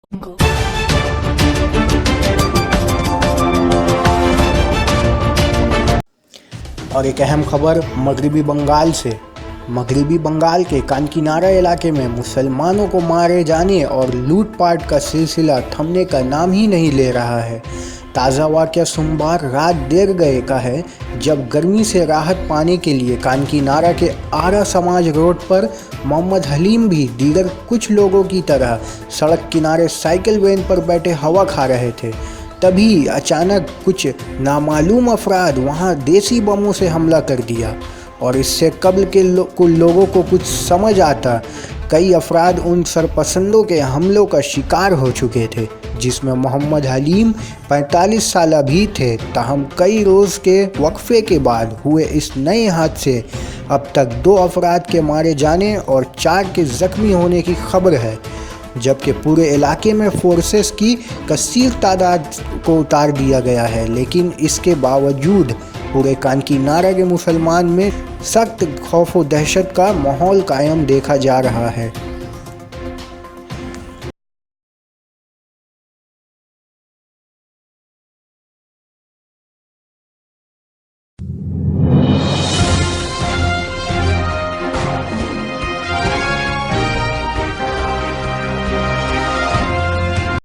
और एक अहम खबर मगरबी बंगाल से। मगरबी बंगाल के कानकीनारा इलाके में मुसलमानों को मारे जाने और लूटपाट का सिलसिला थमने का नाम ही नहीं ले रहा है। ताज़ा वाक़या सोमवार रात देर गए का है, जब गर्मी से राहत पाने के लिए कानकीनारा के आरा समाज रोड पर मोहम्मद हलीम भी दीगर कुछ लोगों की तरह सड़क किनारे साइकिल वैन पर बैठे हवा खा रहे थे। तभी अचानक कुछ नामालूम अफराद वहां देसी बमों से हमला कर दिया और इससे कब्ल के लोगों को कुछ समझ आता, कई अफराद उन सरपसंदों के हमलों का शिकार हो चुके थे, जिसमें मोहम्मद हलीम 45 साल भी थे। ताहम कई रोज़ के वक्फे के बाद हुए इस नए हादसे अब तक 2 अफराद के मारे जाने और 4 के ज़ख्मी होने की खबर है, जबकि पूरे इलाके में फोर्सेस की कसीर तादाद को उतार दिया गया है। लेकिन इसके बावजूद पूरे कानकीनारा के मुसलमान में सख्त खौफ व दहशत का माहौल कायम देखा जा रहा है।